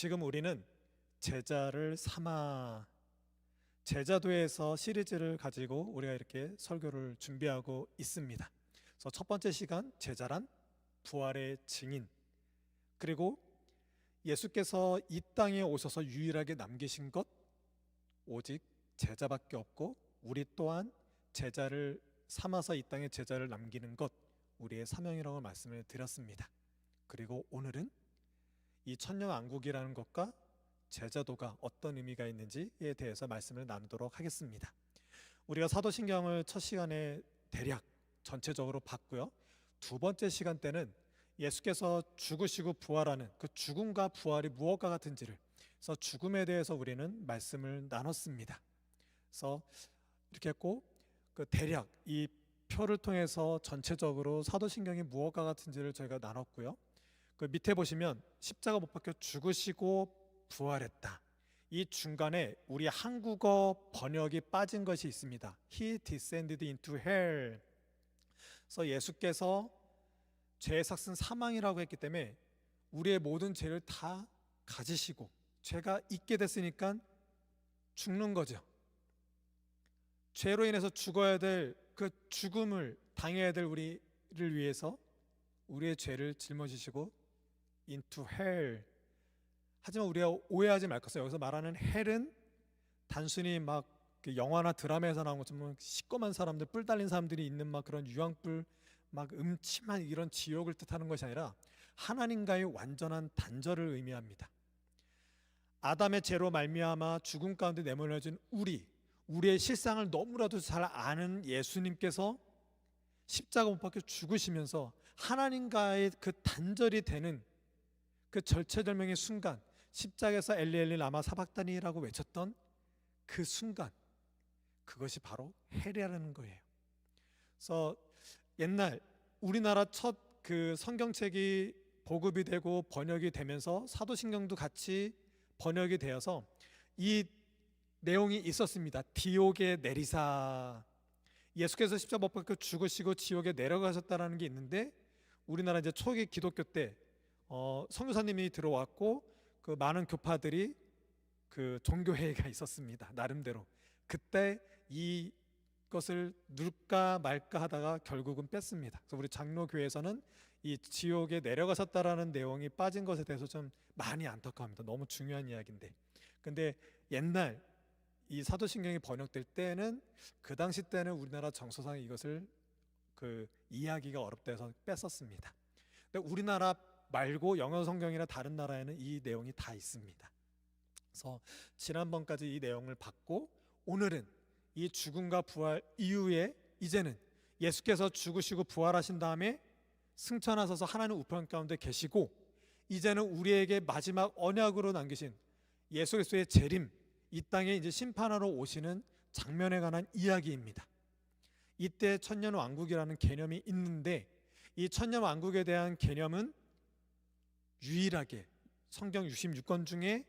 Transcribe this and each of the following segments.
지금 우리는 제자를 삼아 제자도에서 시리즈를 가지고 우리가 이렇게 설교를 준비하고 있습니다. 그래서 첫 번째 시간 제자란 부활의 증인, 그리고 예수께서 이 땅에 오셔서 유일하게 남기신 것 오직 제자밖에 없고 우리 또한 제자를 삼아서 이 땅에 제자를 남기는 것 우리의 사명이라고 말씀을 드렸습니다. 그리고 오늘은 이 천년왕국이라는 것과 제자도가 어떤 의미가 있는지에 대해서 말씀을 나누도록 하겠습니다. 우리가 사도신경을 첫 시간에 대략 전체적으로 봤고요. 두 번째 시간 때는 예수께서 죽으시고 부활하는 그 죽음과 부활이 무엇과 같은지를, 그래서 죽음에 대해서 우리는 말씀을 나눴습니다. 그래서 이렇게 했고, 그 대략 이 표를 통해서 전체적으로 사도신경이 무엇과 같은지를 저희가 나눴고요. 그 밑에 보시면 십자가 못 박혀 죽으시고 부활했다. 이 중간에 우리 한국어 번역이 빠진 것이 있습니다. He descended into hell. 그래서 예수께서 죄의 삭은 사망이라고 했기 때문에 우리의 모든 죄를 다 가지시고 죄가 있게 됐으니까 죽는 거죠. 죄로 인해서 죽어야 될 그 죽음을 당해야 될 우리를 위해서 우리의 죄를 짊어지시고 into hell. 하지만 우리가 오해하지 말 것은 여기서 말하는 헬은 단순히 막 그 영화나 드라마에서 나온 것처럼 시꺼먼 사람들, 뿔 달린 사람들이 있는 막 그런 유황불, 막 음침한 이런 지옥을 뜻하는 것이 아니라 하나님과의 완전한 단절을 의미합니다. 아담의 죄로 말미암아 죽음 가운데 내몰려진 우리의 실상을 너무나도 잘 아는 예수님께서 십자가 못 박혀 죽으시면서 하나님과의 그 단절이 되는 그 절체절명의 순간, 십자가에서 엘리 엘리 라마 사박다니라고 외쳤던 그 순간, 그것이 바로 헬이라는 거예요. 그래서 옛날 우리나라 첫 그 성경책이 보급이 되고 번역이 되면서 사도신경도 같이 번역이 되어서 이 내용이 있었습니다. 디옥의 내리사, 예수께서 십자가 못 박혀 죽으시고 지옥에 내려가셨다라는 게 있는데, 우리나라 이제 초기 기독교 때 선교사님이 들어왔고 그 많은 교파들이 그 종교회의가 있었습니다. 나름대로 그때 이것을 넣을까 말까 하다가 결국은 뺐습니다. 그래서 우리 장로교회에서는 이 지옥에 내려가셨다라는 내용이 빠진 것에 대해서 좀 많이 안타까워합니다. 너무 중요한 이야기인데, 근데 옛날 이 사도신경이 번역될 때는 그 당시 때는 우리나라 정서상 이것을 그 이해하기가 어렵다 해서 뺐었습니다. 근데 우리나라 말고 영어 성경이나 다른 나라에는 이 내용이 다 있습니다. 그래서 지난번까지 이 내용을 봤고, 오늘은 이 죽음과 부활 이후에 이제는 예수께서 죽으시고 부활하신 다음에 승천하셔서 하나님 우편 가운데 계시고, 이제는 우리에게 마지막 언약으로 남기신 예수 그리스도의 재림, 이 땅에 이제 심판하러 오시는 장면에 관한 이야기입니다. 이때 천년왕국이라는 개념이 있는데, 이 천년왕국에 대한 개념은 유일하게 성경 66권 중에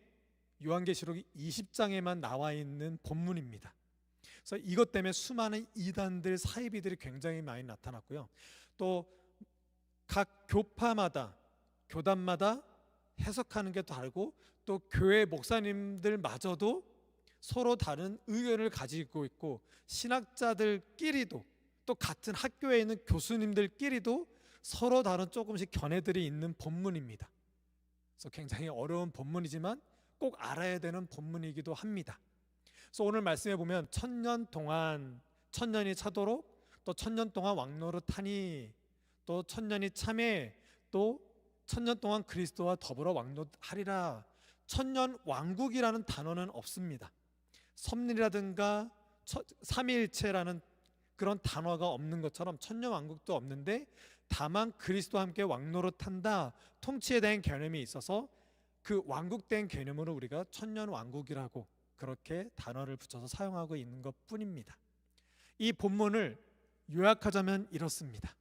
요한계시록 20장에만 나와 있는 본문입니다. 그래서 이것 때문에 수많은 이단들, 사이비들이 굉장히 많이 나타났고요. 또 각 교파마다, 교단마다 해석하는 게 다르고, 또 교회 목사님들마저도 서로 다른 의견을 가지고 있고, 신학자들끼리도 또 같은 학교에 있는 교수님들끼리도 서로 다른 조금씩 견해들이 있는 본문입니다. 그래서 굉장히 어려운 본문이지만 꼭 알아야 되는 본문이기도 합니다. 그래서 오늘 말씀해 보면 천년 동안 천년이 차도록, 또 천년 동안 왕노릇하니, 또 천년이 참에, 또 천년 동안 그리스도와 더불어 왕노릇하리라. 천년 왕국이라는 단어는 없습니다. 섭리라든가 삼위일체라는 그런 단어가 없는 것처럼 천년 왕국도 없는데, 다만 그리스도와 함께 왕노릇한다, 통치에 대한 개념이 있어서 그 왕국된 개념으로 우리가 천년 왕국이라고 그렇게 단어를 붙여서 사용하고 있는 것 뿐입니다. 이 본문을 요약하자면 이렇습니다.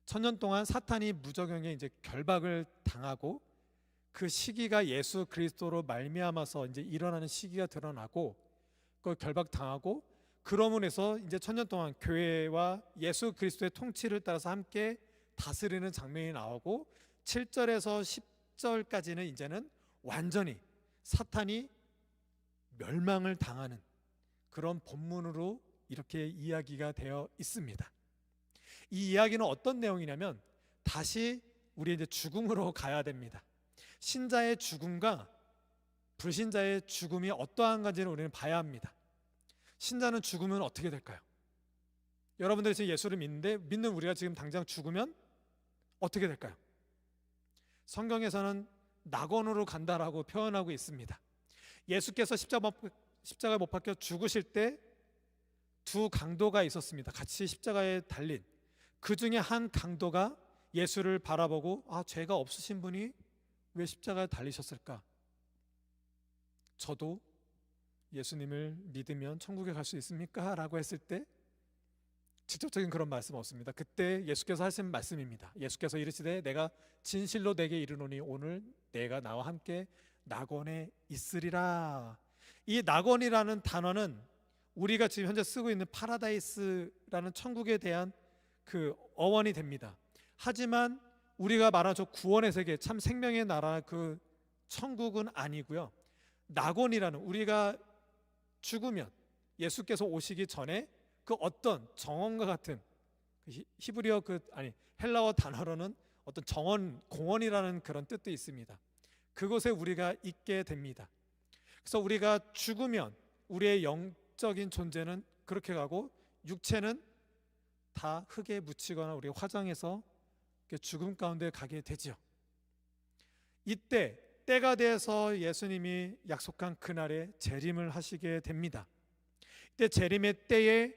천년 동안 사탄이 무저경에 이제 결박을 당하고, 그 시기가 예수 그리스도로 말미암아서 이제 일어나는 시기가 드러나고, 그 결박 당하고, 그러므로 해서 이제 천년 동안 교회와 예수 그리스도의 통치를 따라서 함께 다스리는 장면이 나오고, 7절에서 10절까지는 이제는 완전히 사탄이 멸망을 당하는 그런 본문으로 이렇게 이야기가 되어 있습니다. 이 이야기는 어떤 내용이냐면 다시 우리 이제 죽음으로 가야 됩니다. 신자의 죽음과 불신자의 죽음이 어떠한 건지를 우리는 봐야 합니다. 신자는 죽으면 어떻게 될까요? 여러분들이 지금 예수를 믿는데 믿는 우리가 지금 당장 죽으면 어떻게 될까요? 성경에서는 낙원으로 간다라고 표현하고 있습니다. 예수께서 십자가에 못 박혀 죽으실 때 두 강도가 있었습니다. 같이 십자가에 달린 그 중에 한 강도가 예수를 바라보고 죄가 없으신 분이 왜 십자가에 달리셨을까? 저도 예수님을 믿으면 천국에 갈 수 있습니까? 라고 했을 때 직접적인 그런 말씀 없습니다. 그때 예수께서 하신 말씀입니다. 예수께서 이르시되 내가 진실로 내게 이르노니 오늘 내가 나와 함께 낙원에 있으리라. 이 낙원이라는 단어는 우리가 지금 현재 쓰고 있는 파라다이스라는 천국에 대한 그 어원이 됩니다. 하지만 우리가 말하는 저 구원의 세계, 참 생명의 나라 그 천국은 아니고요. 낙원이라는, 우리가 죽으면 예수께서 오시기 전에 그 어떤 정원과 같은 히브리어 헬라어 단어로는 어떤 정원, 공원이라는 그런 뜻도 있습니다. 그곳에 우리가 있게 됩니다. 그래서 우리가 죽으면 우리의 영적인 존재는 그렇게 가고 육체는 다 흙에 묻히거나 우리 화장해서 죽음 가운데 가게 되지요. 이때 때가 돼서 예수님이 약속한 그날에 재림을 하시게 됩니다. 이때 재림의 때에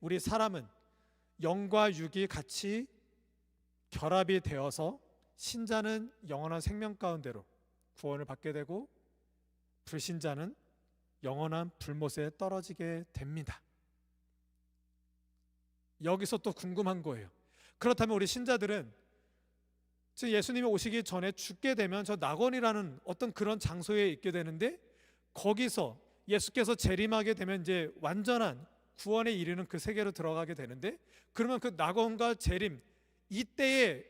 우리 사람은 영과 육이 같이 결합이 되어서 신자는 영원한 생명 가운데로 구원을 받게 되고 불신자는 영원한 불못에 떨어지게 됩니다. 여기서 또 궁금한 거예요. 그렇다면 우리 신자들은 즉 예수님이 오시기 전에 죽게 되면 저 낙원이라는 어떤 그런 장소에 있게 되는데 거기서 예수께서 재림하게 되면 이제 완전한 구원에 이르는 그 세계로 들어가게 되는데 그러면 그 낙원과 재림 이때에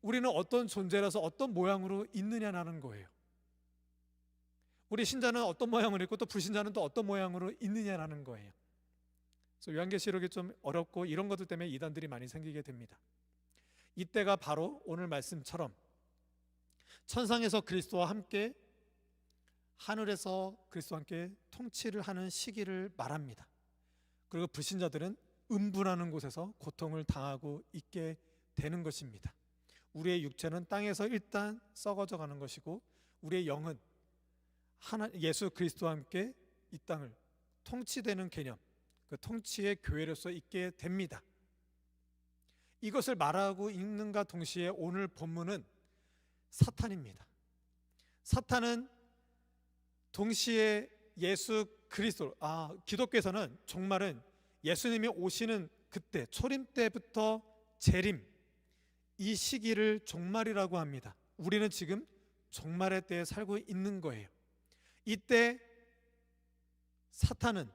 우리는 어떤 존재라서 어떤 모양으로 있느냐는 거예요. 우리 신자는 어떤 모양으로 있고 또 불신자는 또 어떤 모양으로 있느냐는 거예요. 그래서 요한계시록이 좀 어렵고 이런 것들 때문에 이단들이 많이 생기게 됩니다. 이때가 바로 오늘 말씀처럼 천상에서 그리스도와 함께 하늘에서 그리스도와 함께 통치를 하는 시기를 말합니다. 그리고 불신자들은 음부라는 곳에서 고통을 당하고 있게 되는 것입니다. 우리의 육체는 땅에서 일단 썩어져 가는 것이고 우리의 영은 예수 그리스도와 함께 이 땅을 통치되는 개념, 그 통치의 교회로서 있게 됩니다. 이것을 말하고 있는가 동시에 오늘 본문은 사탄입니다. 사탄은 동시에 예수 그리스도, 기독교에서는 종말은 예수님이 오시는 그때 초림 때부터 재림 이 시기를 종말이라고 합니다. 우리는 지금 종말의 때에 살고 있는 거예요. 이때 사탄은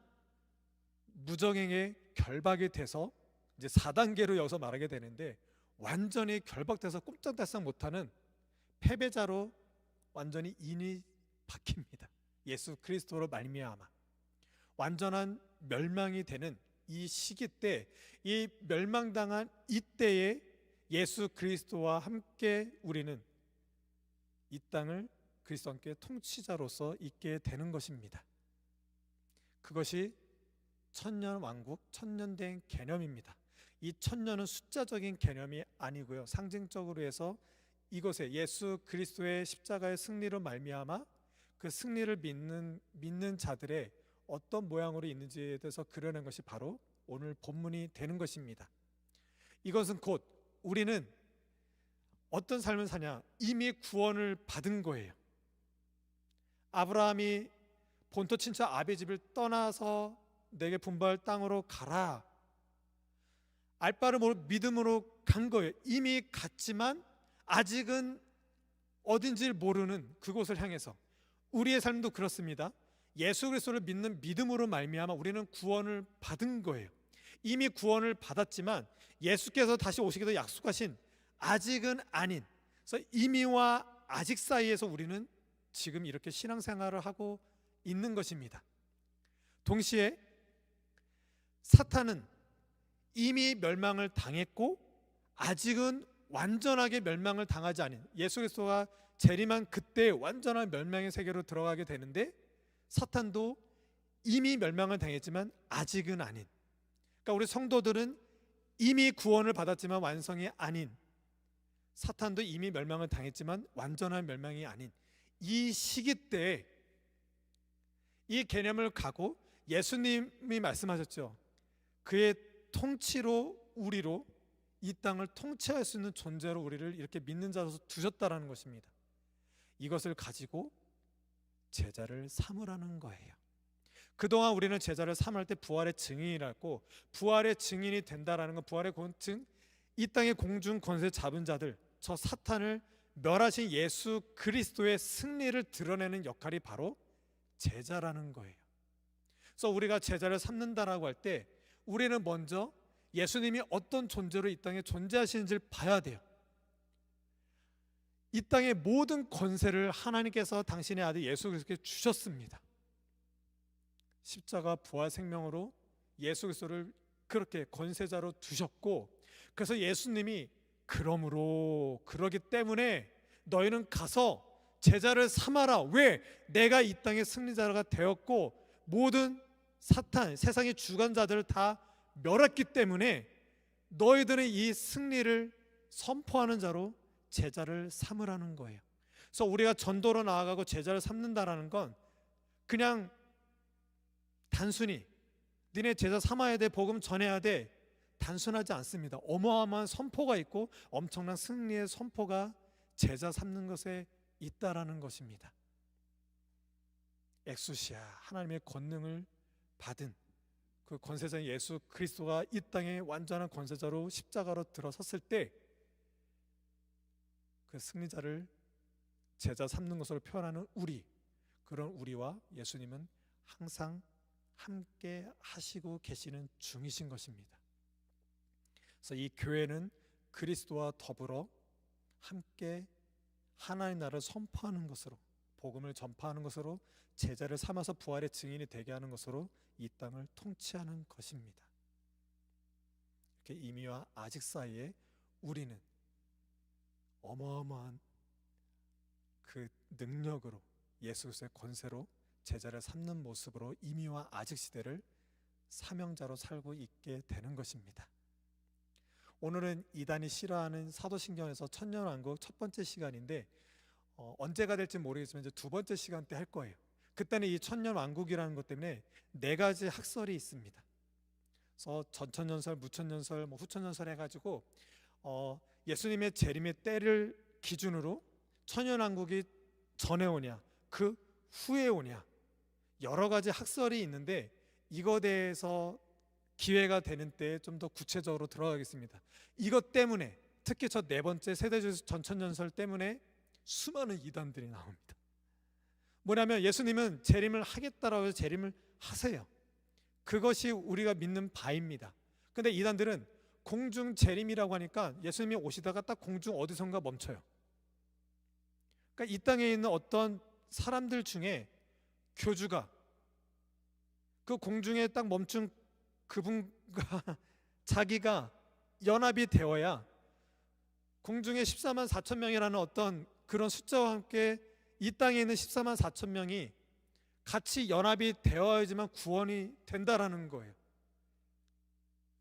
무정행에 결박이 돼서 이제 4단계로 여기서 말하게 되는데 완전히 결박돼서 꼼짝달싹 못하는 패배자로 완전히 인이 바뀝니다. 예수 그리스도로 말미암아 완전한 멸망이 되는 이 시기 때, 이 멸망당한 이때에 예수 그리스도와 함께 우리는 이 땅을 그리스도와 함께 통치자로서 있게 되는 것입니다. 그것이 천년 왕국, 천년된 개념입니다. 이 천년은 숫자적인 개념이 아니고요, 상징적으로 해서 이것에 예수 그리스도의 십자가의 승리로 말미암아 그 승리를 믿는 자들의 어떤 모양으로 있는지에 대해서 그려낸 것이 바로 오늘 본문이 되는 것입니다. 이것은 곧 우리는 어떤 삶을 사냐, 이미 구원을 받은 거예요. 아브라함이 본토 친척 아비 집을 떠나서 내게 분부할 땅으로 가라, 알바를 모르고 믿음으로 간 거예요. 이미 갔지만 아직은 어딘지를 모르는 그곳을 향해서 우리의 삶도 그렇습니다. 예수 그리스도를 믿는 믿음으로 말미암아 우리는 구원을 받은 거예요. 이미 구원을 받았지만 예수께서 다시 오시기도 약속하신 아직은 아닌, 그래서 이미와 아직 사이에서 우리는 지금 이렇게 신앙생활을 하고 있는 것입니다. 동시에 사탄은 이미 멸망을 당했고 아직은 완전하게 멸망을 당하지 않은, 예수 그리스도가 재림한 그때 완전한 멸망의 세계로 들어가게 되는데 사탄도 이미 멸망을 당했지만 아직은 아닌, 그러니까 우리 성도들은 이미 구원을 받았지만 완성이 아닌, 사탄도 이미 멸망을 당했지만 완전한 멸망이 아닌 이 시기 때에 이 개념을 갖고 예수님이 말씀하셨죠. 그의 통치로 우리로 이 땅을 통치할 수 있는 존재로 우리를 이렇게 믿는 자로서 두셨다라는 것입니다. 이것을 가지고 제자를 삼으라는 거예요. 그동안 우리는 제자를 삼을 때 부활의 증인이라고, 부활의 증인이 된다라는 건 부활의 증, 이 땅의 공중 권세 잡은 자들, 저 사탄을 멸하신 예수 그리스도의 승리를 드러내는 역할이 바로 제자라는 거예요. 그래서 우리가 제자를 삼는다라고 할 때 우리는 먼저 예수님이 어떤 존재로 이 땅에 존재하시는지를 봐야 돼요. 이 땅의 모든 권세를 하나님께서 당신의 아들 예수 그리스도께 주셨습니다. 십자가 부활 생명으로 예수 그리스도를 그렇게 권세자로 두셨고, 그래서 예수님이 그러기 때문에 너희는 가서 제자를 삼아라. 왜? 내가 이 땅의 승리자가 되었고 모든 사탄, 세상의 주관자들을 다 멸했기 때문에 너희들은 이 승리를 선포하는 자로 제자를 삼으라는 거예요. 그래서 우리가 전도로 나아가고 제자를 삼는다라는 건 그냥 단순히 니네 제자 삼아야 돼, 복음 전해야 돼, 단순하지 않습니다. 어마어마한 선포가 있고 엄청난 승리의 선포가 제자 삼는 것에 있다라는 것입니다. 엑수시아, 하나님의 권능을 받은 그 권세자인 예수 그리스도가 이 땅에 완전한 권세자로 십자가로 들어섰을 때 그 승리자를 제자 삼는 것으로 표현하는 우리, 그런 우리와 예수님은 항상 함께 하시고 계시는 중이신 것입니다. 그래서 이 교회는 그리스도와 더불어 함께 하나님 나라를 선포하는 것으로, 복음을 전파하는 것으로, 제자를 삼아서 부활의 증인이 되게 하는 것으로 이 땅을 통치하는 것입니다. 이렇게 이미와 아직 사이에 우리는 어마어마한 그 능력으로, 예수 그리스도의 권세로 제자를 삼는 모습으로 이미와 아직 시대를 사명자로 살고 있게 되는 것입니다. 오늘은 이단이 싫어하는 사도신경에서 천년왕국 첫 번째 시간인데 언제가 될지 모르겠지만 이제 두 번째 시간 때 할 거예요. 그때는 이 천년왕국이라는 것 때문에 네 가지 학설이 있습니다. 그래서 전천년설, 무천년설, 후천년설 해가지고 예수님의 재림의 때를 기준으로 천년왕국이 전에 오냐, 그 후에 오냐, 여러 가지 학설이 있는데 이거 대해서 기회가 되는 때 좀 더 구체적으로 들어가겠습니다. 이것 때문에, 특히 저 네 번째 세대주의 전천년설 때문에 수많은 이단들이 나옵니다. 뭐냐면 예수님은 재림을 하겠다라고 해서 재림을 하세요. 그것이 우리가 믿는 바입니다. 근데 이단들은 공중 재림이라고 하니까 예수님이 오시다가 딱 공중 어디선가 멈춰요. 그러니까 이 땅에 있는 어떤 사람들 중에 교주가 그 공중에 딱 멈춘 그분과 자기가 연합이 되어야 공중에 14만 4천 명이라는 어떤 그런 숫자와 함께 이 땅에 있는 14만 4천 명이 같이 연합이 되어야지만 구원이 된다라는 거예요.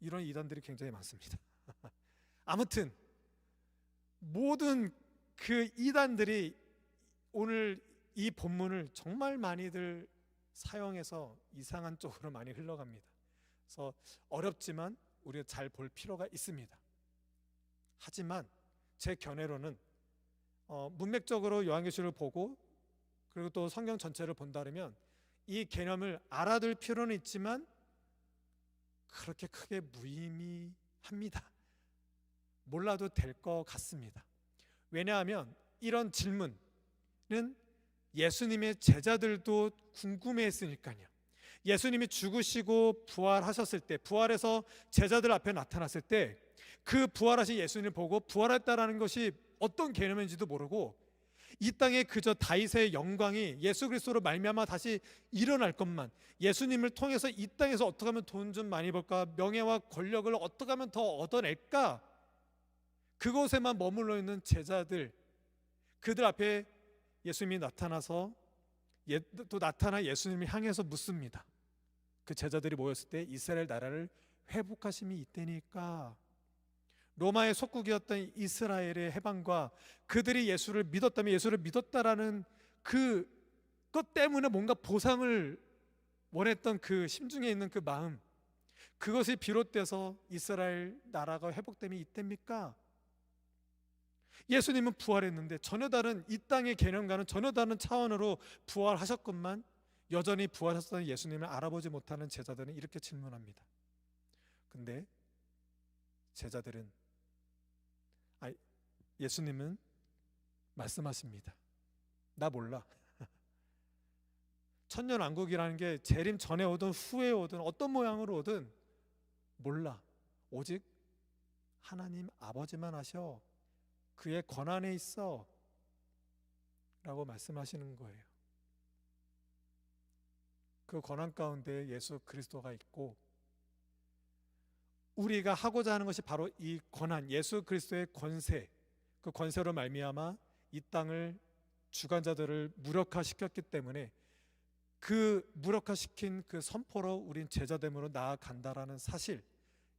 이런 이단들이 굉장히 많습니다. 아무튼 모든 그 이단들이 오늘 이 본문을 정말 많이들 사용해서 이상한 쪽으로 많이 흘러갑니다. 그래서 어렵지만 우리가 잘 볼 필요가 있습니다. 하지만 제 견해로는 문맥적으로 요한계시록을 보고 그리고 또 성경 전체를 본다면 이 개념을 알아둘 필요는 있지만 그렇게 크게 무의미합니다. 몰라도 될 것 같습니다. 왜냐하면 이런 질문은 예수님의 제자들도 궁금해했으니까요. 예수님이 죽으시고 부활하셨을 때, 부활해서 제자들 앞에 나타났을 때 그 부활하신 예수님을 보고 부활했다라는 것이 어떤 개념인지도 모르고 이 땅에 그저 다윗의 영광이 예수 그리스도로 말미암아 다시 일어날 것만, 예수님을 통해서 이 땅에서 어떻게 하면 돈 좀 많이 벌까, 명예와 권력을 어떻게 하면 더 얻어낼까, 그곳에만 머물러 있는 제자들, 그들 앞에 예수님이 나타나서 또 나타나 예수님을 향해서 묻습니다. 그 제자들이 모였을 때 이스라엘 나라를 회복하심이 이때니까. 로마의 속국이었던 이스라엘의 해방과 그들이 예수를 믿었다면, 예수를 믿었다라는 그것 때문에 뭔가 보상을 원했던 그 심중에 있는 그 마음, 그것이 비롯돼서 이스라엘 나라가 회복됨이 이때입니까? 예수님은 부활했는데 전혀 다른, 이 땅의 개념과는 전혀 다른 차원으로 부활하셨건만 여전히 부활하셨던 예수님을 알아보지 못하는 제자들은 이렇게 질문합니다. 근데 제자들은, 예수님은 말씀하십니다. 나 몰라. 천년왕국이라는 게 재림 전에 오든 후에 오든 어떤 모양으로 오든 몰라. 오직 하나님 아버지만 아셔. 그의 권한에 있어 라고 말씀하시는 거예요. 그 권한 가운데 예수 그리스도가 있고, 우리가 하고자 하는 것이 바로 이 권한, 예수 그리스도의 권세, 그 권세로 말미암아 이 땅을, 주관자들을 무력화시켰기 때문에 그 무력화시킨 그 선포로 우린 제자됨으로 나아간다라는 사실,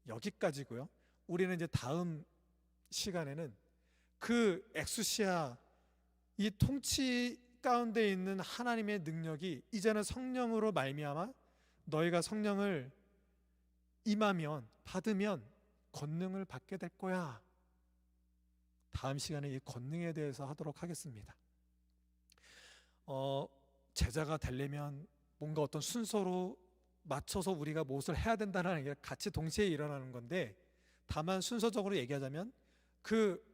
여기까지고요. 우리는 이제 다음 시간에는 그 엑수시아, 이 통치 가운데 있는 하나님의 능력이 이제는 성령으로 말미암아 너희가 성령을 임하면, 받으면 권능을 받게 될 거야. 다음 시간에 이 권능에 대해서 하도록 하겠습니다. 제자가 되려면 뭔가 어떤 순서로 맞춰서 우리가 무엇을 해야 된다는 게 같이 동시에 일어나는 건데, 다만 순서적으로 얘기하자면 그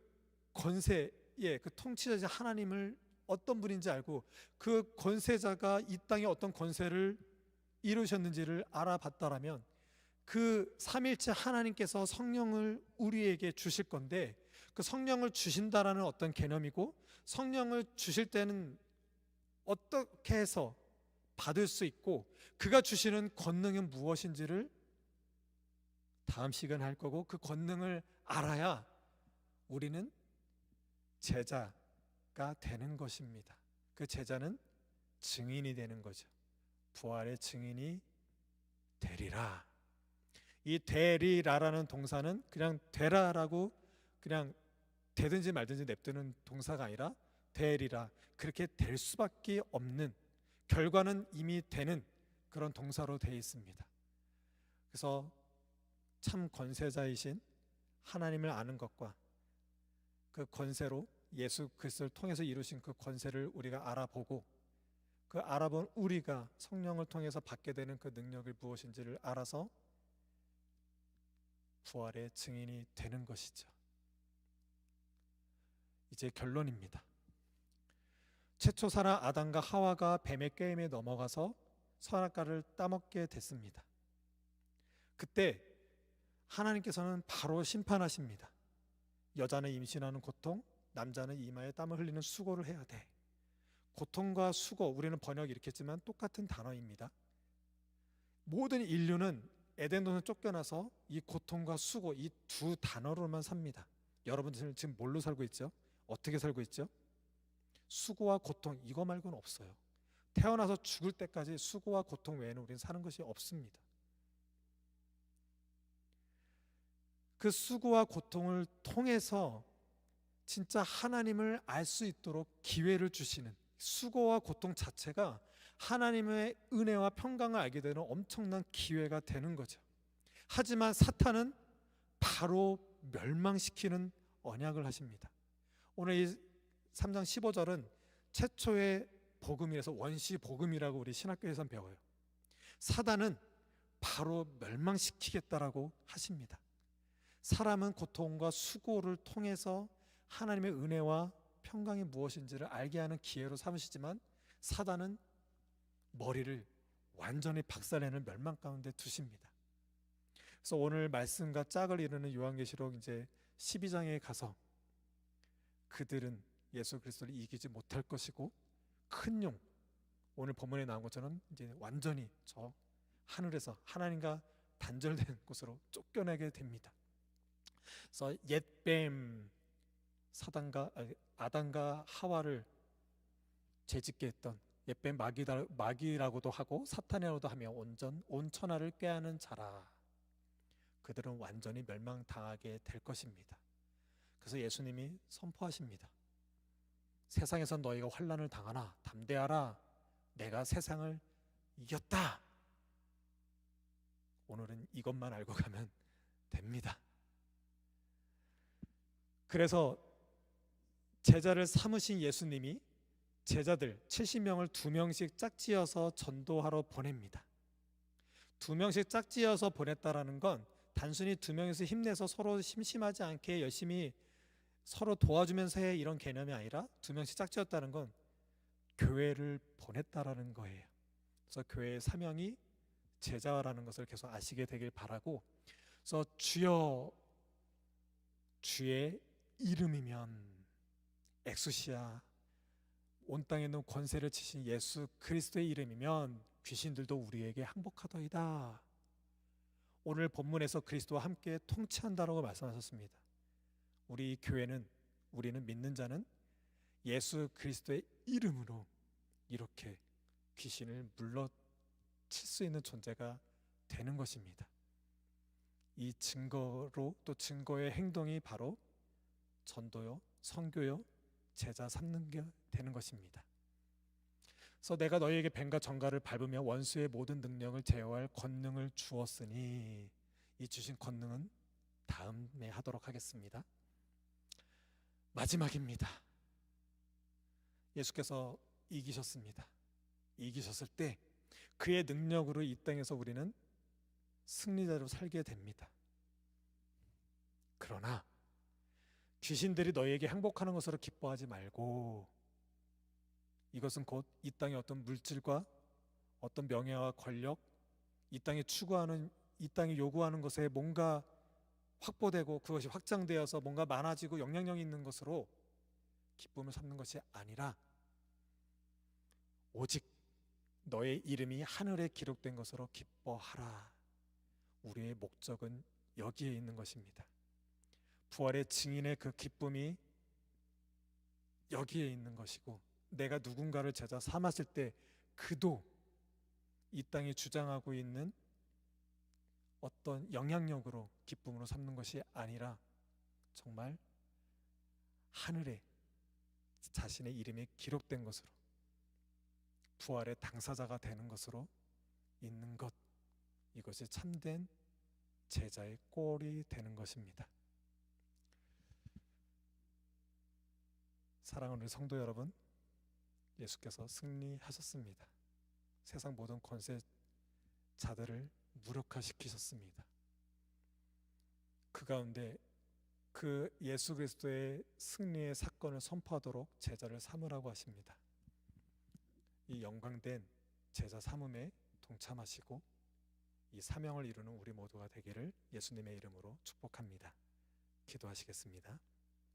권세의 그 통치자 하나님을 어떤 분인지 알고, 그 권세자가 이 땅에 어떤 권세를 이루셨는지를 알아봤다라면 그 삼일체 하나님께서 성령을 우리에게 주실 건데, 그 성령을 주신다라는 어떤 개념이고, 성령을 주실 때는 어떻게 해서 받을 수 있고, 그가 주시는 권능은 무엇인지를 다음 시간에 할 거고, 그 권능을 알아야 우리는 제자가 되는 것입니다. 그 제자는 증인이 되는 거죠. 부활의 증인이 되리라. 이 되리라라는 동사는 그냥 되라라고 그냥 되든지 말든지 냅두는 동사가 아니라 되리라, 그렇게 될 수밖에 없는, 결과는 이미 되는 그런 동사로 되어 있습니다. 그래서 참 권세자이신 하나님을 아는 것과 그 권세로 예수 그리스도를 통해서 이루신 그 권세를 우리가 알아보고, 그 알아본 우리가 성령을 통해서 받게 되는 그 능력이 무엇인지를 알아서 부활의 증인이 되는 것이죠. 이제 결론입니다. 최초 사람 아담과 하와가 뱀의 꾀임에 넘어가서 선악과를 따먹게 됐습니다. 그때 하나님께서는 바로 심판하십니다. 여자는 임신하는 고통, 남자는 이마에 땀을 흘리는 수고를 해야 돼. 고통과 수고, 우리는 번역이 이렇게 했지만 똑같은 단어입니다. 모든 인류는 에덴동산 쫓겨나서 이 고통과 수고, 이 두 단어로만 삽니다. 여러분들은 지금 뭘로 살고 있죠? 어떻게 살고 있죠? 수고와 고통, 이거 말고는 없어요. 태어나서 죽을 때까지 수고와 고통 외에는 우리는 사는 것이 없습니다. 그 수고와 고통을 통해서 진짜 하나님을 알 수 있도록 기회를 주시는, 수고와 고통 자체가 하나님의 은혜와 평강을 알게 되는 엄청난 기회가 되는 거죠. 하지만 사탄은 바로 멸망시키는 언약을 하십니다. 오늘 이 3장 15절은 최초의 복음이라서 원시 복음이라고 우리 신학교에선 배워요. 사단은 바로 멸망시키겠다라고 하십니다. 사람은 고통과 수고를 통해서 하나님의 은혜와 평강이 무엇인지를 알게 하는 기회로 삼으시지만, 사단은 머리를 완전히 박살내는 멸망 가운데 두십니다. 그래서 오늘 말씀과 짝을 이루는 요한계시록 이제 12장에 가서 그들은, 예수 그리스도를 이기지 못할 것이고 큰 용, 오늘 본문에 나온 것처럼 이제 완전히 저 하늘에서 하나님과 단절된 곳으로 쫓겨나게 됩니다. 그래서 옛뱀 아담과 하와를 죄짓게 했던 옛뱀 마귀라고도 하고 사탄이라고도 하며 온 천하를 꾀하는 자라. 그들은 완전히 멸망당하게 될 것입니다. 그래서 예수님이 선포하십니다. 세상에서 너희가 환난을 당하나 담대하라. 내가 세상을 이겼다. 오늘은 이것만 알고 가면 됩니다. 그래서 제자를 삼으신 예수님이 제자들 70명을 2명씩 짝지어서 전도하러 보냅니다. 2명씩 짝지어서 보냈다라는 건 단순히 2명에서 힘내서 서로 심심하지 않게 열심히 서로 도와주면서 해 이런 개념이 아니라 2명씩 짝지었다는 건 교회를 보냈다라는 거예요. 그래서 교회의 사명이 제자라는 것을 계속 아시게 되길 바라고, 그래서 주여 주의 이름이면 엑수시아 온 땅에 있는 권세를 지신 예수 그리스도의 이름이면 귀신들도 우리에게 항복하더이다. 오늘 본문에서 그리스도와 함께 통치한다라고 말씀하셨습니다. 우리 교회는, 우리는 믿는 자는 예수 그리스도의 이름으로 이렇게 귀신을 물러칠 수 있는 존재가 되는 것입니다. 이 증거로, 또 증거의 행동이 바로 전도요, 선교요, 제자 삼는 게 되는 것입니다. 그래서 내가 너희에게 뱀과 정갈을 밟으며 원수의 모든 능력을 제어할 권능을 주었으니, 이 주신 권능은 다음에 하도록 하겠습니다. 마지막입니다. 예수께서 이기셨습니다. 이기셨을 때 그의 능력으로 이 땅에서 우리는 승리자로 살게 됩니다. 그러나 귀신들이 너희에게 항복하는 것으로 기뻐하지 말고, 이것은 곧 이 땅의 어떤 물질과 어떤 명예와 권력, 이 땅에 추구하는, 이 땅이 요구하는 것에 뭔가 확보되고 그것이 확장되어서 뭔가 많아지고 영향력이 있는 것으로 기쁨을 삼는 것이 아니라 오직 너의 이름이 하늘에 기록된 것으로 기뻐하라. 우리의 목적은 여기에 있는 것입니다. 부활의 증인의 그 기쁨이 여기에 있는 것이고, 내가 누군가를 제자 삼았을 때 그도 이 땅에 주장하고 있는 어떤 영향력으로 기쁨으로 삼는 것이 아니라 정말 하늘에 자신의 이름이 기록된 것으로, 부활의 당사자가 되는 것으로 있는 것, 이것이 참된 제자의 꼴이 되는 것입니다. 사랑하는 성도 여러분, 예수께서 승리하셨습니다. 세상 모든 권세자들을 무력화시키셨습니다. 그 가운데 그 예수 그리스도의 승리의 사건을 선포하도록 제자를 삼으라고 하십니다. 이 영광된 제자 삼음에 동참하시고 이 사명을 이루는 우리 모두가 되기를 예수님의 이름으로 축복합니다. 기도하시겠습니다.